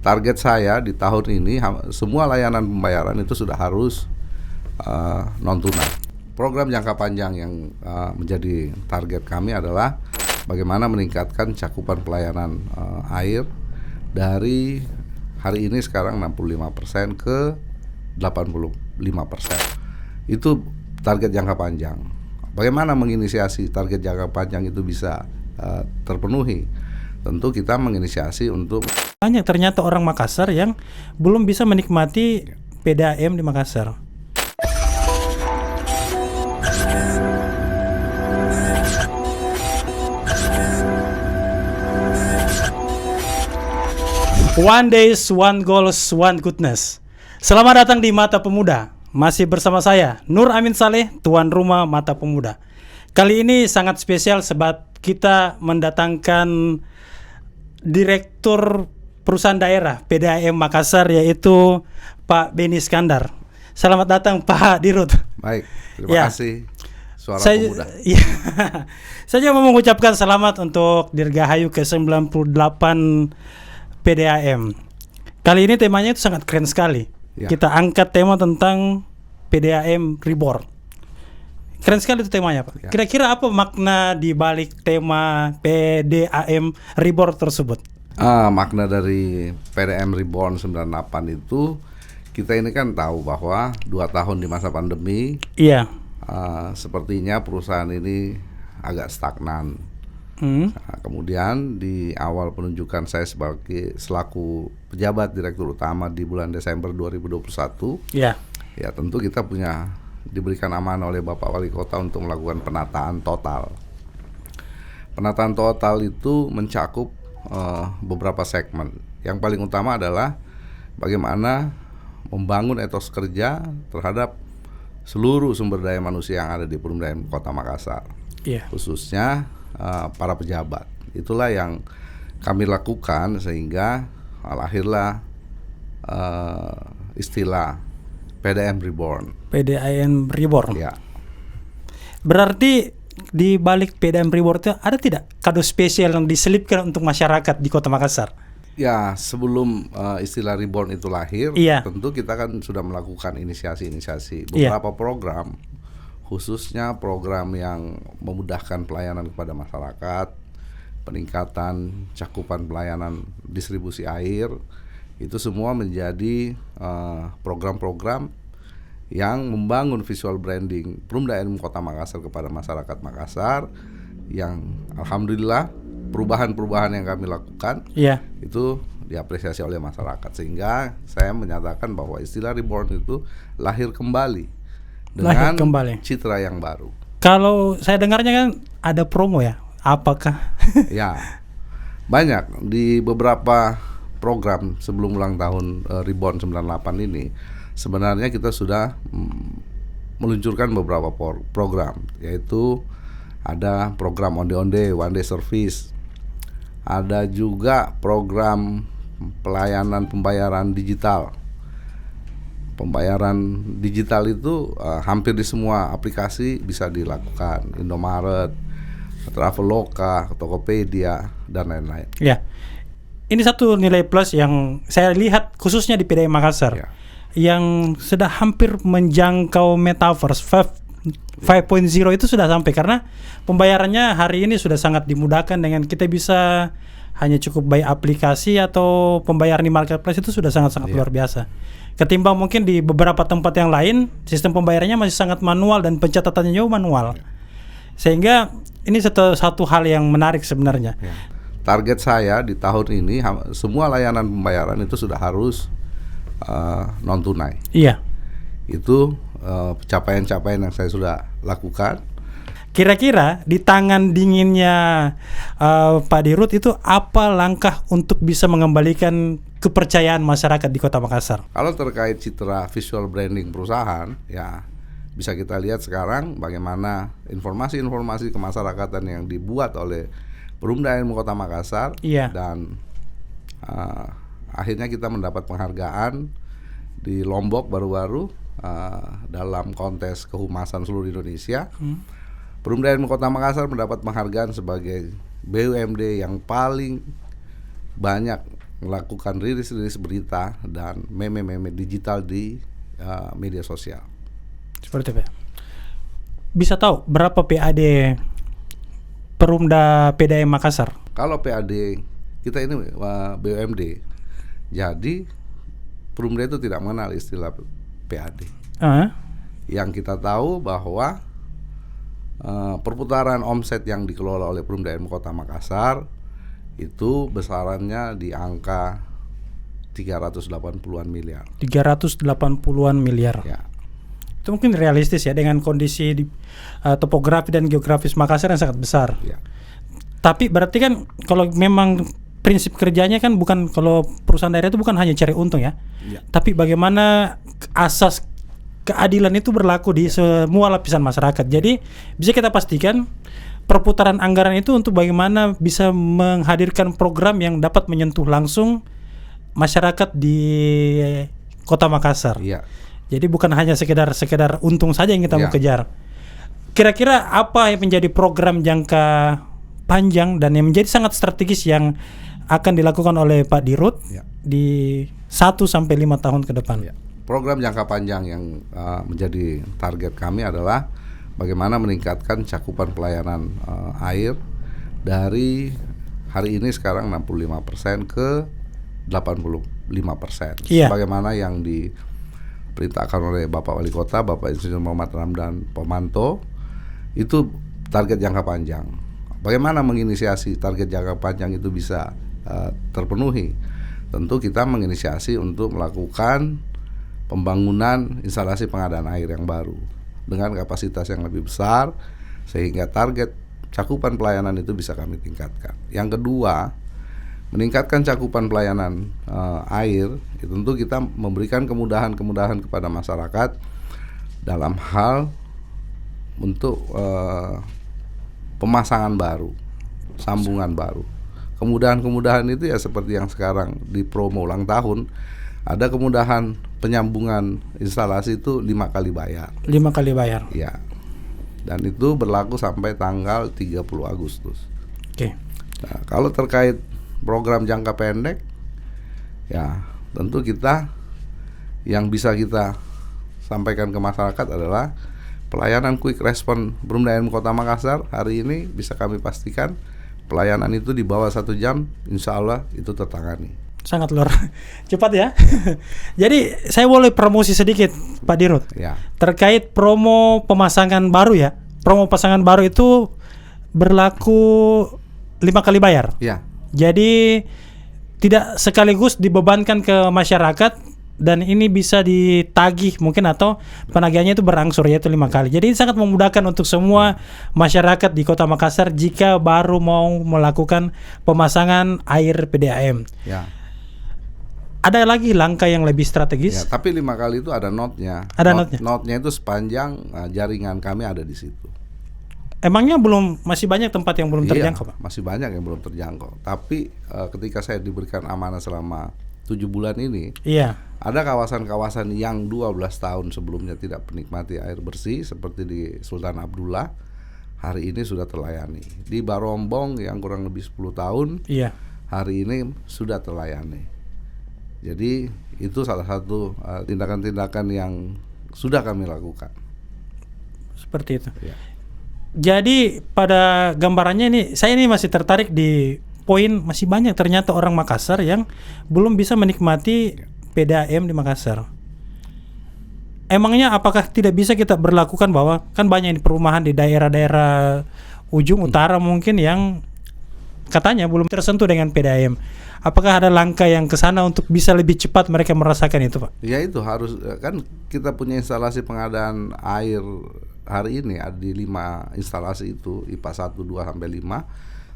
target saya di tahun ini semua layanan pembayaran itu sudah harus non tunai. Program jangka panjang yang menjadi target kami adalah bagaimana meningkatkan cakupan pelayanan air dari hari ini sekarang 65% ke 85%. Itu target jangka panjang. Bagaimana menginisiasi target jangka panjang itu bisa terpenuhi? Tentu kita menginisiasi untuk banyak ternyata orang Makassar yang belum bisa menikmati PDAM di Makassar. One days, one goals, one goodness. Selamat datang di Mata Pemuda. Masih bersama saya, Nur Amin Saleh, tuan rumah Mata Pemuda. Kali ini sangat spesial sebab kita mendatangkan Direktur Perusahaan Daerah PDAM Makassar, yaitu Pak Beni Iskandar. Selamat datang Pak Dirut. Baik, terima kasih Suara Pemuda. Ya, saya mau mengucapkan selamat untuk Dirgahayu ke-98 PDAM. Kali ini temanya itu sangat keren sekali. Ya. Kita angkat tema tentang PDAM Reborn. Keren sekali itu temanya, Pak. Ya. Kira-kira apa makna di balik tema PDAM Reborn tersebut? Makna dari PDAM Reborn 98 itu, kita ini kan tahu bahwa 2 tahun di masa pandemi, iya, sepertinya perusahaan ini agak stagnan. Kemudian di awal penunjukan saya selaku pejabat direktur utama di bulan Desember 2021, ya tentu kita diberikan amanah oleh Bapak Wali Kota untuk melakukan penataan total. Penataan total itu mencakup beberapa segmen. Yang paling utama adalah bagaimana membangun etos kerja terhadap seluruh sumber daya manusia yang ada di Perumda Kota Makassar, khususnya para pejabat. Itulah yang kami lakukan sehingga lahirlah istilah PDAM Reborn. PDAM Reborn. Ya. Berarti di balik PDAM Reborn itu ada tidak kado spesial yang diselipkan untuk masyarakat di Kota Makassar? Ya, sebelum istilah Reborn itu lahir, tentu kita kan sudah melakukan inisiasi beberapa program, khususnya program yang memudahkan pelayanan kepada masyarakat, peningkatan cakupan pelayanan distribusi air. Itu semua menjadi program-program yang membangun visual branding Perumda Kota Makassar kepada masyarakat Makassar, yang alhamdulillah perubahan-perubahan yang kami lakukan itu diapresiasi oleh masyarakat, sehingga saya menyatakan bahwa istilah Reborn itu lahir kembali dengan citra yang baru. Kalau saya dengarnya kan ada promo ya, apakah? Ya, banyak di beberapa program sebelum ulang tahun Reborn 98 ini. Sebenarnya kita sudah meluncurkan beberapa program, yaitu ada program onde-onde, one day service, ada juga program pelayanan pembayaran digital. Pembayaran digital itu hampir di semua aplikasi bisa dilakukan, Indomaret, Traveloka, Tokopedia, dan lain-lain. Ya, ini satu nilai plus yang saya lihat khususnya di PDAM Makassar, yang sudah hampir menjangkau metaverse 5.0 itu sudah sampai, karena pembayarannya hari ini sudah sangat dimudahkan dengan kita bisa hanya cukup by aplikasi atau pembayaran di marketplace. Itu sudah sangat-sangat luar biasa. Ketimbang mungkin di beberapa tempat yang lain sistem pembayarannya masih sangat manual dan pencatatannya jauh manual. Sehingga ini satu hal yang menarik sebenarnya. Target saya di tahun ini semua layanan pembayaran itu sudah harus non tunai. Iya. Itu capaian-capaian yang saya sudah lakukan. Kira-kira di tangan dinginnya Pak Dirut itu apa langkah untuk bisa mengembalikan kepercayaan masyarakat di Kota Makassar? Kalau terkait citra visual branding perusahaan, ya bisa kita lihat sekarang bagaimana informasi-informasi kemasyarakatan yang dibuat oleh Perumda Kota Makassar, dan akhirnya kita mendapat penghargaan di Lombok baru-baru dalam kontes kehumasan seluruh Indonesia. Perumda Kota Makassar mendapat penghargaan sebagai BUMD yang paling banyak melakukan rilis berita dan meme digital di media sosial. Seperti itu. Bisa tahu berapa PAD Perumda PDAM Makassar? Kalau PAD kita ini BUMD, jadi Perumda itu tidak mengenal istilah PAD. Yang kita tahu bahwa perputaran omset yang dikelola oleh Perumda Kota Makassar itu besarannya di angka 380-an miliar. 380-an miliar. Ya. Itu mungkin realistis ya dengan kondisi topografi dan geografis Makassar yang sangat besar. Ya. Tapi berarti kan kalau memang prinsip kerjanya kan bukan, kalau perusahaan daerah itu bukan hanya cari untung ya. Tapi bagaimana asas keadilan itu berlaku di semua lapisan masyarakat. Jadi bisa kita pastikan perputaran anggaran itu untuk bagaimana bisa menghadirkan program yang dapat menyentuh langsung masyarakat di Kota Makassar. Iya. Jadi bukan hanya sekedar untung saja yang kita mau kejar. Kira-kira apa yang menjadi program jangka panjang dan yang menjadi sangat strategis yang akan dilakukan oleh Pak Dirut di 1-5 tahun ke depan? Program jangka panjang yang menjadi target kami adalah bagaimana meningkatkan cakupan pelayanan air dari hari ini sekarang 65% ke 85%. Bagaimana yang diperintahkan oleh Bapak Wali Kota, Bapak Insinyur Muhammad Ramdan Pomanto, itu target jangka panjang. Bagaimana menginisiasi target jangka panjang itu bisa terpenuhi? Tentu kita menginisiasi untuk melakukan pembangunan instalasi pengadaan air yang baru dengan kapasitas yang lebih besar sehingga target cakupan pelayanan itu bisa kami tingkatkan. Yang kedua, meningkatkan cakupan pelayanan air, tentu kita memberikan kemudahan-kemudahan kepada masyarakat dalam hal untuk pemasangan baru, sambungan baru. Kemudahan-kemudahan itu ya seperti yang sekarang di promo ulang tahun, ada kemudahan penyambungan instalasi itu 5 kali bayar. 5 kali bayar. Ya. Dan itu berlaku sampai tanggal 30 Agustus. Oke. Nah, kalau terkait program jangka pendek, ya tentu kita yang bisa kita sampaikan ke masyarakat adalah pelayanan quick response Perumda Kota Makassar. Hari ini bisa kami pastikan pelayanan itu di bawah 1 jam, insya Allah itu tertangani. Sangat luar cepat ya. Jadi saya boleh promosi sedikit Pak Dirut terkait promo pemasangan baru ya. Promo pasangan baru itu berlaku 5 kali bayar. Jadi tidak sekaligus dibebankan ke masyarakat dan ini bisa ditagih mungkin atau penagihannya itu berangsur, yaitu 5 kali. Jadi sangat memudahkan untuk semua masyarakat di Kota Makassar jika baru mau melakukan pemasangan air PDAM. Ada lagi langkah yang lebih strategis. Tapi 5 kali itu ada notnya. Notnya itu sepanjang jaringan kami ada di situ. Emangnya masih banyak tempat yang belum terjangkau, Pak? Masih banyak yang belum terjangkau. Tapi ketika saya diberikan amanah selama 7 bulan ini, ada kawasan-kawasan yang 12 tahun sebelumnya tidak menikmati air bersih seperti di Sultan Abdullah, hari ini sudah terlayani. Di Barombong yang kurang lebih 10 tahun, hari ini sudah terlayani. Jadi itu salah satu tindakan-tindakan yang sudah kami lakukan. Seperti itu. Jadi pada gambarannya ini, saya ini masih tertarik di poin masih banyak ternyata orang Makassar yang belum bisa menikmati PDAM di Makassar. Emangnya apakah tidak bisa kita berlakukan bahwa kan banyak di perumahan di daerah-daerah ujung utara mungkin yang katanya belum tersentuh dengan PDAM. Apakah ada langkah yang ke sana untuk bisa lebih cepat mereka merasakan itu, Pak? Ya itu harus, kan kita punya instalasi pengadaan air hari ini ada di 5 instalasi itu, IPA 1, 2 sampai 5.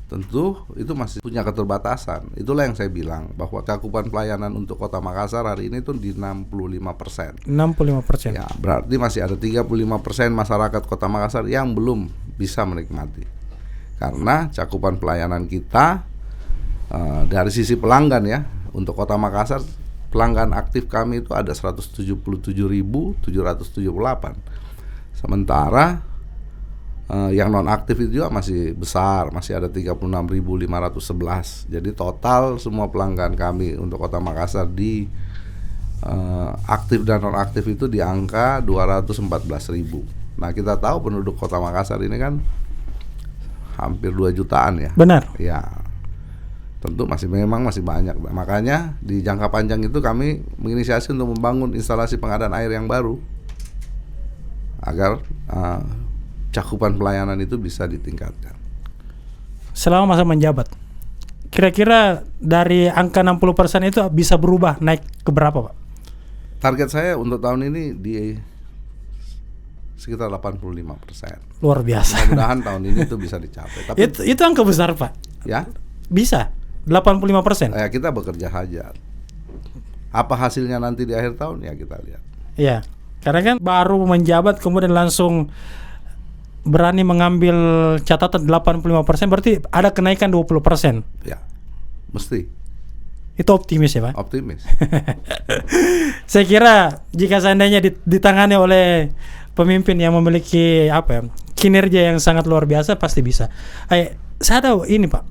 Tentu itu masih punya keterbatasan. Itulah yang saya bilang bahwa cakupan pelayanan untuk Kota Makassar hari ini tuh di 65%. 65%. Ya, berarti masih ada 35% masyarakat Kota Makassar yang belum bisa menikmati. Karena cakupan pelayanan kita dari sisi pelanggan ya, untuk Kota Makassar pelanggan aktif kami itu ada 177.778. Sementara Yang non aktif itu juga masih besar, masih ada 36.511. Jadi total semua pelanggan kami untuk Kota Makassar di aktif dan non aktif itu di angka 214.000. Nah, kita tahu penduduk Kota Makassar ini kan hampir 2 jutaan ya. Benar. Ya. Tentu memang masih banyak. Makanya di jangka panjang itu kami menginisiasi untuk membangun instalasi pengadaan air yang baru agar cakupan pelayanan itu bisa ditingkatkan. Selama masa menjabat, kira-kira dari angka 60% itu bisa berubah naik ke berapa, Pak? Target saya untuk tahun ini di sekitar 85%. Luar biasa. Mudah-mudahan tahun ini itu bisa dicapai. Tapi itu angka besar, Pak. Ya? Bisa 85%. Ya, kita bekerja saja. Apa hasilnya nanti di akhir tahun ya kita lihat. Iya. Karena kan baru menjabat kemudian langsung berani mengambil catatan 85%, berarti ada kenaikan 20%. Ya. Mesti. Itu optimis ya, Pak? Optimis. Saya kira jika seandainya ditangani oleh pemimpin yang memiliki kinerja yang sangat luar biasa, pasti bisa. Saya tahu ini, Pak,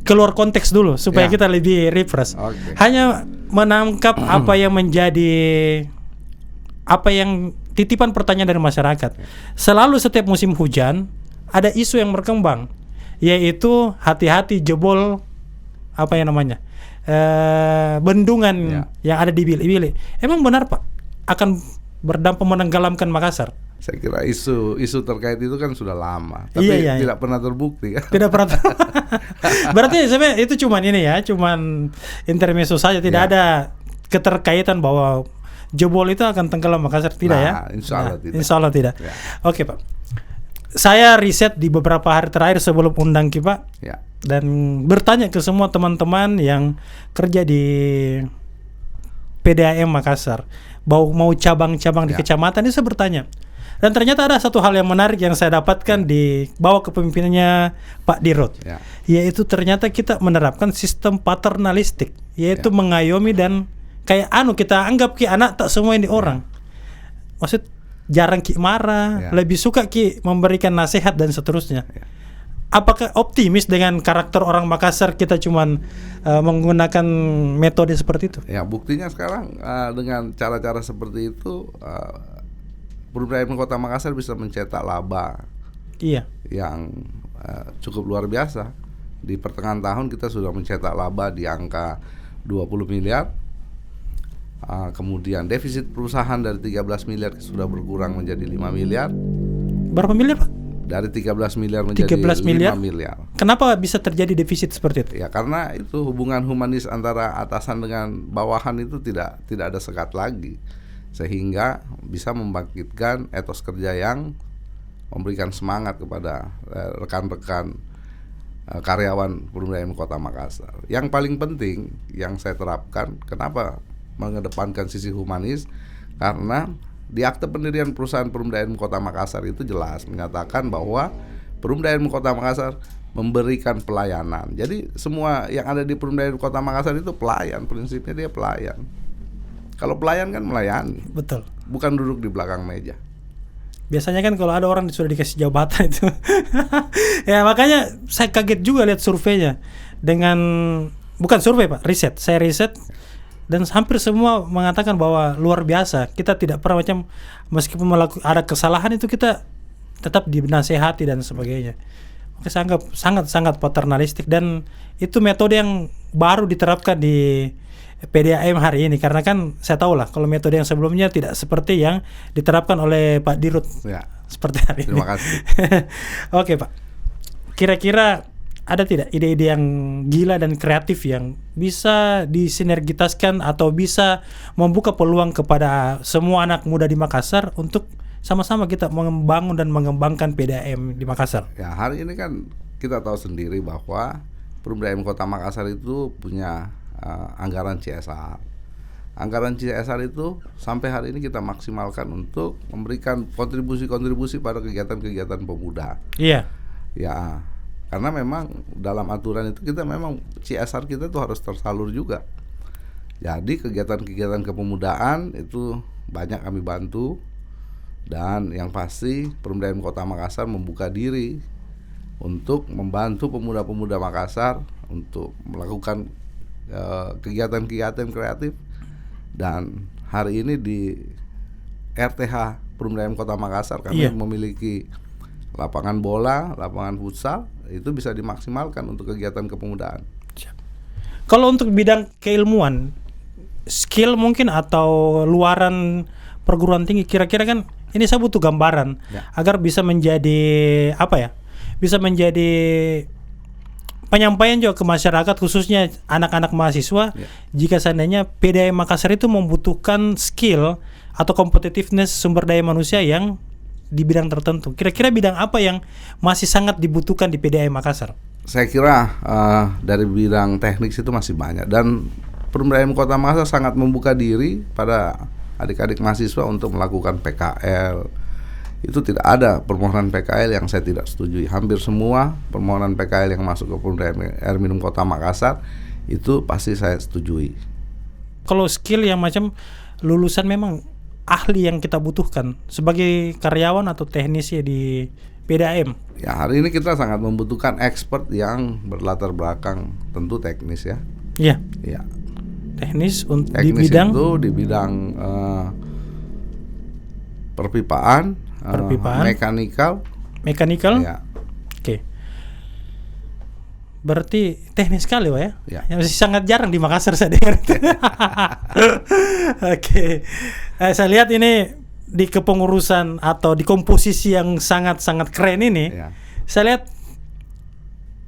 keluar konteks dulu supaya kita lebih refresh. Okay. Hanya menangkap apa yang menjadi titipan pertanyaan dari masyarakat. Selalu setiap musim hujan ada isu yang berkembang, yaitu hati-hati jebol bendungan yang ada di bilik-bilik. Emang benar, Pak, akan berdampak menenggelamkan Makassar? Saya kira isu terkait itu kan sudah lama, tapi tidak pernah terbukti kan. Tidak pernah. Berarti sebenarnya itu cuman intermezzo saja, tidak ada keterkaitan bahwa jebol itu akan tenggelam Makassar, tidak ya? Insya Allah tidak. Ya. Oke, Pak. Saya riset di beberapa hari terakhir sebelum undang Pak, dan bertanya ke semua teman-teman yang kerja di PDAM Makassar, mau cabang-cabang di kecamatan, ini saya bertanya. Dan ternyata ada satu hal yang menarik yang saya dapatkan di bawah kepemimpinannya Pak Dirut, yaitu ternyata kita menerapkan sistem paternalistik, yaitu mengayomi dan kayak kita anggap anak tak semua ini orang. Maksud jarang marah, lebih suka memberikan nasihat dan seterusnya. Apakah optimis dengan karakter orang Makassar kita cuman menggunakan metode seperti itu? Ya, buktinya sekarang dengan cara-cara seperti itu Perubahan Kota Makassar bisa mencetak laba yang cukup luar biasa. Di pertengahan tahun kita sudah mencetak laba di angka 20 miliar. Kemudian defisit perusahaan dari 13 miliar sudah berkurang menjadi 5 miliar. Berapa miliar, Pak? Dari 13 miliar menjadi 5 miliar. Kenapa bisa terjadi defisit seperti itu? Ya, karena itu hubungan humanis antara atasan dengan bawahan itu tidak ada sekat lagi, sehingga bisa membangkitkan etos kerja yang memberikan semangat kepada rekan-rekan karyawan Perumda Kota Makassar. Yang paling penting yang saya terapkan, kenapa mengedepankan sisi humanis, karena di akte pendirian perusahaan Perumda Kota Makassar itu jelas menyatakan bahwa Perumda Kota Makassar memberikan pelayanan. Jadi semua yang ada di Perumda Kota Makassar itu pelayan, prinsipnya dia pelayan. Kalau pelayan kan melayani. Betul. Bukan duduk di belakang meja. Biasanya kan kalau ada orang sudah dikasih jabatan itu. Ya, makanya saya kaget juga lihat surveinya. Bukan survei, Pak, riset. Saya riset dan hampir semua mengatakan bahwa luar biasa. Kita tidak pernah meskipun ada kesalahan itu kita tetap dinasehati dan sebagainya. Maka saya anggap sangat-sangat paternalistik, dan itu metode yang baru diterapkan di PDAM hari ini, karena kan saya tahu lah kalau metode yang sebelumnya tidak seperti yang diterapkan oleh Pak Dirut seperti hari ini. Terima kasih. Oke, Pak, kira-kira ada tidak ide-ide yang gila dan kreatif yang bisa disinergitaskan atau bisa membuka peluang kepada semua anak muda di Makassar untuk sama-sama kita membangun dan mengembangkan PDAM di Makassar? Ya, hari ini kan kita tahu sendiri bahwa Perumda Kota Makassar itu punya anggaran CSR. Anggaran CSR itu sampai hari ini kita maksimalkan untuk memberikan kontribusi-kontribusi pada kegiatan-kegiatan pemuda. Iya. Ya, karena memang dalam aturan itu kita memang CSR kita tuh harus tersalur juga. Jadi kegiatan-kegiatan kepemudaan itu banyak kami bantu, Dan yang pasti Pemdanya Kota Makassar membuka diri untuk membantu pemuda-pemuda Makassar untuk melakukan kegiatan-kegiatan kreatif. Dan hari ini di RTH Pemdanya Kota Makassar kami memiliki lapangan bola, lapangan futsal, itu bisa dimaksimalkan untuk kegiatan kepemudaan. Kalau untuk bidang keilmuan, skill mungkin atau luaran perguruan tinggi, kira-kira kan ini saya butuh gambaran agar bisa menjadi bisa menjadi penyampaian juga ke masyarakat, khususnya anak-anak mahasiswa. Jika seandainya PDAM Makassar itu membutuhkan skill atau competitiveness sumber daya manusia yang di bidang tertentu, kira-kira bidang apa yang masih sangat dibutuhkan di PDAM Makassar? Saya kira dari bidang teknik itu masih banyak, dan Pemdanya Kota Makassar sangat membuka diri pada adik-adik mahasiswa untuk melakukan PKL. Itu tidak ada permohonan PKL yang saya tidak setujui. Hampir semua permohonan PKL yang masuk ke Pemdanya Air Minum Kota Makassar itu pasti saya setujui. Kalau skill yang macam lulusan memang ahli yang kita butuhkan sebagai karyawan atau teknisi di PDAM. Ya, hari ini kita sangat membutuhkan expert yang berlatar belakang tentu teknis ya. Iya. Ya. Teknis untuk teknis di bidang itu di bidang perpipaan, mekanikal. Ya. Oke. Berarti teknis sekali, Pak ya? Yang masih sangat jarang di Makassar saya dengar. Oke. Saya lihat ini di kepengurusan atau di komposisi yang sangat-sangat keren ini. Saya lihat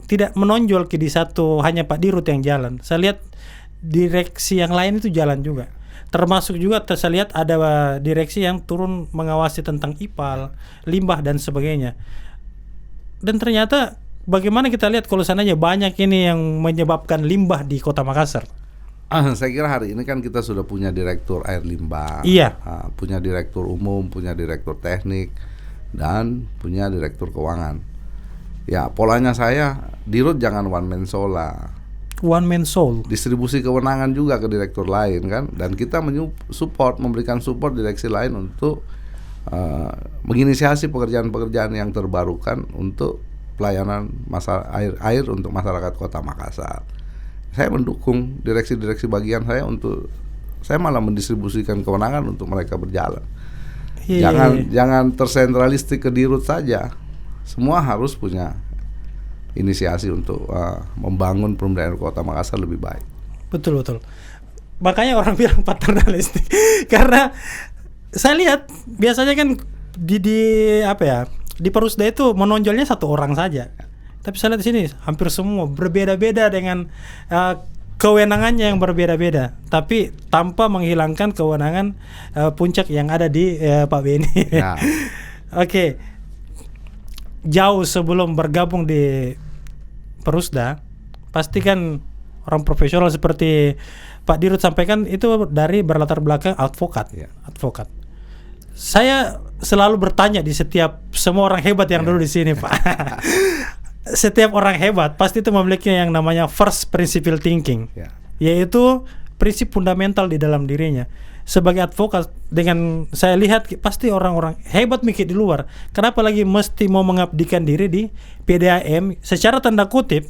tidak menonjol di satu hanya Pak Dirut yang jalan. Saya lihat direksi yang lain itu jalan juga. Termasuk juga saya lihat ada direksi yang turun mengawasi tentang IPAL, limbah dan sebagainya. Dan ternyata bagaimana kita lihat kalau seandainya banyak ini yang menyebabkan limbah di Kota Makassar? Saya kira hari ini kan kita sudah punya direktur air limbah, punya direktur umum, punya direktur teknik, dan punya direktur keuangan. Ya, polanya saya Dirut jangan one man show lah. One man show. Distribusi kewenangan juga ke direktur lain kan, dan kita memberikan support direksi lain untuk menginisiasi pekerjaan-pekerjaan yang terbarukan untuk pelayanan air untuk masyarakat Kota Makassar. Saya mendukung direksi-direksi bagian saya malah mendistribusikan kewenangan untuk mereka berjalan. Jangan tersentralistik ke Dirut saja. Semua harus punya inisiasi untuk membangun Pemdanya Kota Makassar lebih baik. Betul. Makanya orang bilang paternalistik karena saya lihat biasanya kan di Perusda itu menonjolnya satu orang saja. Tapi saya lihat di sini hampir semua berbeda-beda dengan kewenangannya yang berbeda-beda, tapi tanpa menghilangkan kewenangan puncak yang ada di Pak Beni. Oke. Jauh sebelum bergabung di Perusda, pasti kan orang profesional seperti Pak Dirut sampaikan itu dari berlatar belakang advokat. Advokat. Saya selalu bertanya di setiap semua orang hebat yang dulu di sini, Pak. Setiap orang hebat pasti itu memiliki yang namanya first principle thinking, yaitu prinsip fundamental di dalam dirinya. Sebagai advokat, dengan saya lihat pasti orang-orang hebat mikir di luar. Kenapa lagi mesti mau mengabdikan diri di PDAM? Secara tanda kutip,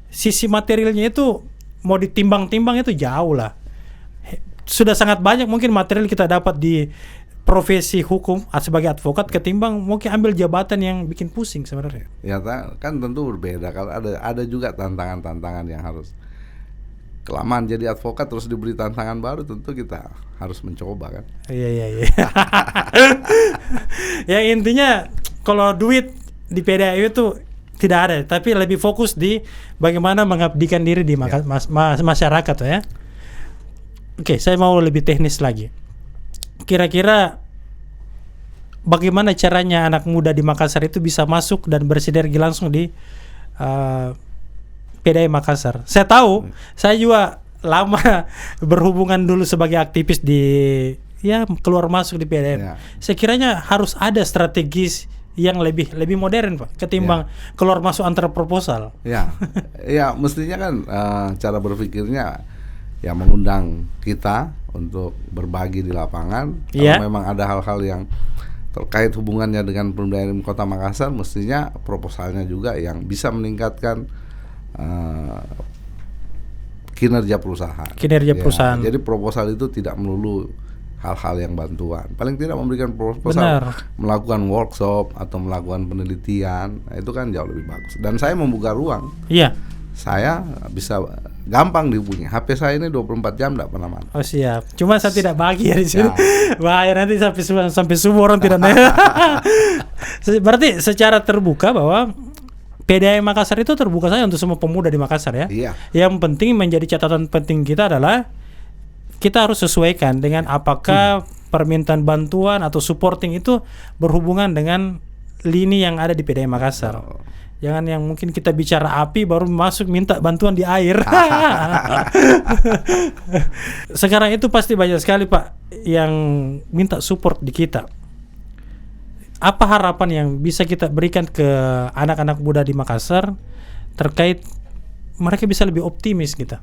sisi materialnya itu mau ditimbang-timbang itu jauh lah. Sudah sangat banyak mungkin material kita dapat di profesi hukum sebagai advokat ketimbang mungkin ambil jabatan yang bikin pusing sebenarnya. Ya kan tentu berbeda. Kalau ada juga tantangan-tantangan yang harus kelamaan jadi advokat terus diberi tantangan baru, tentu kita harus mencoba kan. Iya. Ya intinya kalau duit di PDAM itu tidak ada, tapi lebih fokus di bagaimana mengabdikan diri di masyarakat ya. Oke, saya mau lebih teknis lagi. Kira-kira bagaimana caranya anak muda di Makassar itu bisa masuk dan bersinergi langsung di PDAM Makassar? Saya tahu, saya juga lama berhubungan dulu sebagai aktivis di keluar masuk di PDAM. Sekiranya harus ada strategis yang lebih modern, Pak, ketimbang keluar masuk antar proposal. Ya, mestinya kan cara berpikirnya mengundang kita untuk berbagi di lapangan. Kalau memang ada hal-hal yang terkait hubungannya dengan Pemda Kota Makassar, mestinya proposalnya juga yang bisa meningkatkan kinerja perusahaan. Kinerja perusahaan. Jadi proposal itu tidak melulu hal-hal yang bantuan. Paling tidak memberikan proposal, melakukan workshop atau melakukan penelitian, itu kan jauh lebih bagus. Dan saya membuka ruang. Iya. Saya bisa gampang dihubungi. HP saya ini 24 jam enggak pernah mati. Oh siap. Cuma saya tidak bahagia di sini. Bahaya nanti sampai subuh orang tidak. Berarti secara terbuka bahwa PDAM Makassar itu terbuka saja untuk semua pemuda di Makassar ya. Iya. Yang penting menjadi catatan penting kita adalah kita harus sesuaikan dengan apakah permintaan bantuan atau supporting itu berhubungan dengan lini yang ada di PDAM Makassar. Jangan yang mungkin kita bicara api baru masuk minta bantuan di air. Sekarang itu pasti banyak sekali Pak yang minta support di kita. Apa harapan yang bisa kita berikan ke anak-anak muda di Makassar terkait mereka bisa lebih optimis kita?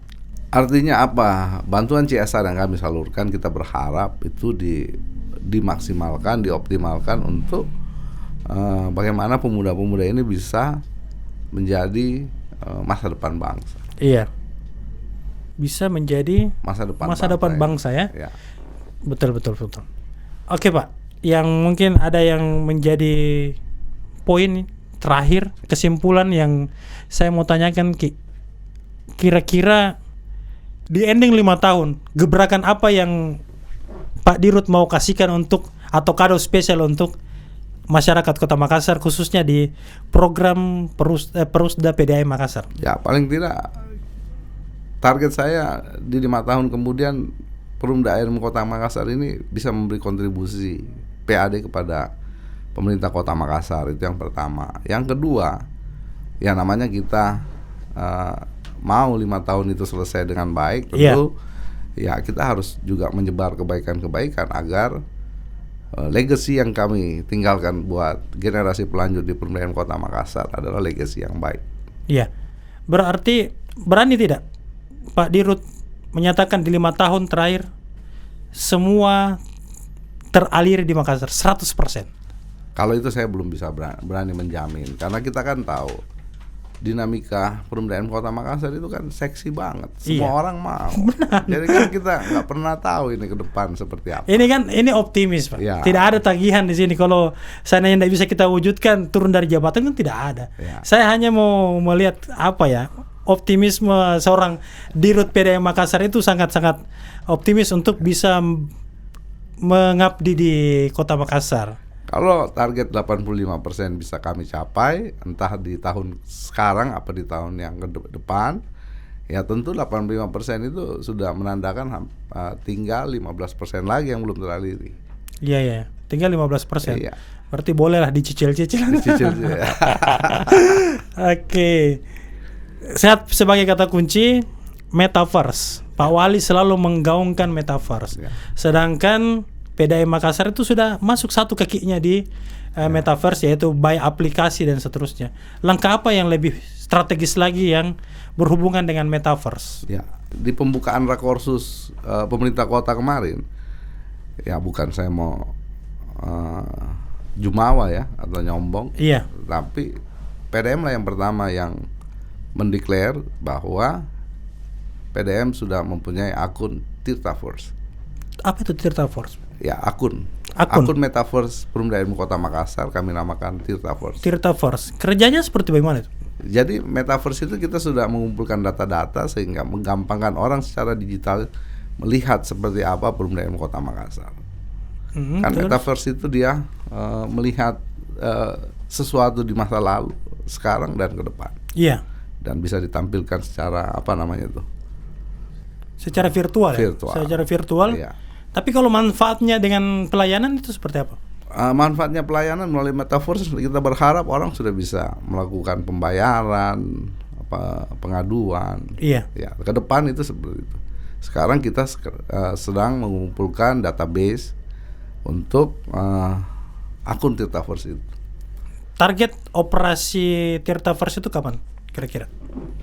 Artinya apa? Bantuan CSR yang kami salurkan kita berharap itu dimaksimalkan, dioptimalkan untuk bagaimana pemuda-pemuda ini bisa menjadi masa depan bangsa. Iya. Bisa menjadi masa depan bangsa ya. Ya. Betul. Oke Pak, yang mungkin ada yang menjadi poin terakhir, kesimpulan yang saya mau tanyakan kira-kira di ending 5 tahun, gebrakan apa yang Pak Dirut mau kasihkan untuk atau kado spesial untuk masyarakat Kota Makassar khususnya di program Perusda PDAM Makassar? Ya paling tidak target saya di 5 tahun kemudian Perumda Kota Makassar ini bisa memberi kontribusi PAD kepada pemerintah Kota Makassar, itu yang pertama. Yang kedua, ya namanya kita mau 5 tahun itu selesai dengan baik, tentu ya kita harus juga menyebar kebaikan-kebaikan agar legacy yang kami tinggalkan buat generasi pelanjut di Pemda Kota Makassar adalah legacy yang baik. Iya. Berarti berani tidak Pak Dirut menyatakan di 5 tahun terakhir semua teralir di Makassar 100%? Kalau itu saya belum bisa berani menjamin, karena kita kan tahu dinamika Pemda Kota Makassar itu kan seksi banget. Semua orang mau. Benar. Jadi kan kita nggak pernah tahu ini ke depan seperti apa. Ini optimis Pak. Ya. Tidak ada tagihan di sini. Kalau seandainya tidak bisa kita wujudkan turun dari jabatan kan tidak ada. Ya. Saya hanya mau melihat optimisme seorang Dirut PDAM Makassar itu sangat-sangat optimis untuk bisa mengabdi di Kota Makassar. Kalau target 85% bisa kami capai, entah di tahun sekarang apa di tahun yang ke depan, ya tentu 85% itu sudah menandakan tinggal 15% lagi yang belum teraliri. Iya, tinggal 15%. Iya. Berarti bolehlah dicicil-cicil. Oke. Sehat sebagai kata kunci metaverse. Pak Wali selalu menggaungkan metaverse. Ya. Sedangkan PDAM Makassar itu sudah masuk satu kakinya di metaverse, yaitu by aplikasi dan seterusnya. Langkah apa yang lebih strategis lagi yang berhubungan dengan metaverse? Ya, di pembukaan rakorsus pemerintah kota kemarin, ya bukan saya mau jumawa ya atau nyombong, iya. Tapi PDAM lah yang pertama yang mendeklar bahwa PDAM sudah mempunyai akun Tirtaverse. Apa itu Tirtaverse? Ya akun metaverse Pemda Kota Makassar kami namakan Tirtaverse. Tirtaverse. Kerjanya seperti bagaimana itu? Jadi metaverse itu kita sudah mengumpulkan data-data sehingga menggampangkan orang secara digital melihat seperti apa Pemda Kota Makassar. Kan metaverse itu dia melihat sesuatu di masa lalu, sekarang dan ke depan. Iya. Dan bisa ditampilkan secara secara virtual. Secara virtual. Iya. Tapi kalau manfaatnya dengan pelayanan itu seperti apa? Manfaatnya pelayanan melalui metaverse, kita berharap orang sudah bisa melakukan pembayaran, pengaduan. Iya. Ya, ke depan itu seperti itu. Sekarang kita sedang mengumpulkan database untuk akun Tirtaverse itu. Target operasi Tirtaverse itu kapan kira-kira?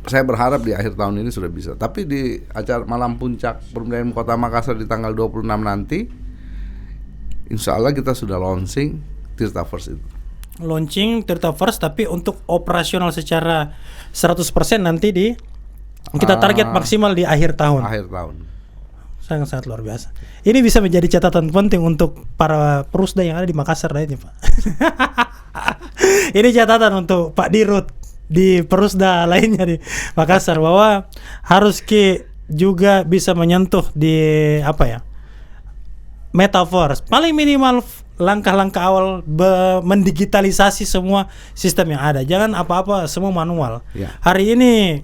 Saya berharap di akhir tahun ini sudah bisa. Tapi di acara malam puncak Pemda Kota Makassar di tanggal 26 nanti, insya Allah kita sudah launching Tirta First itu. Launching Tirta First, tapi untuk operasional secara 100% nanti kita target maksimal di akhir tahun. Akhir tahun. Sangat-sangat luar biasa. Ini bisa menjadi catatan penting untuk para perusda yang ada di Makassar lainnya, Pak. Ini catatan untuk Pak Dirut di perusda lainnya di Makassar, bahwa harus juga bisa menyentuh di metaverse. Paling minimal langkah-langkah awal mendigitalisasi semua sistem yang ada. Jangan apa-apa semua manual. Ya. Hari ini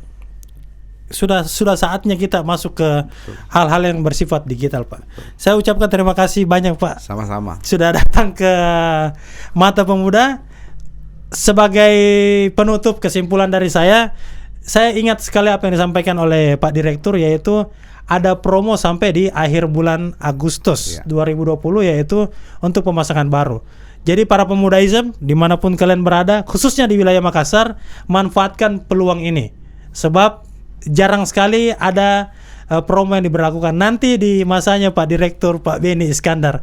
sudah saatnya kita masuk ke hal-hal yang bersifat digital, Pak. Saya ucapkan terima kasih banyak, Pak. Sama-sama. Sudah datang ke Mata Pemuda. Sebagai penutup, kesimpulan dari saya ingat sekali apa yang disampaikan oleh Pak Direktur, yaitu ada promo sampai di akhir bulan Agustus 2020, yaitu untuk pemasangan baru. Jadi para pemudaism dimanapun kalian berada, khususnya di wilayah Makassar, manfaatkan peluang ini, sebab jarang sekali ada promo yang diberlakukan nanti di masanya Pak Direktur Pak Beni Iskandar.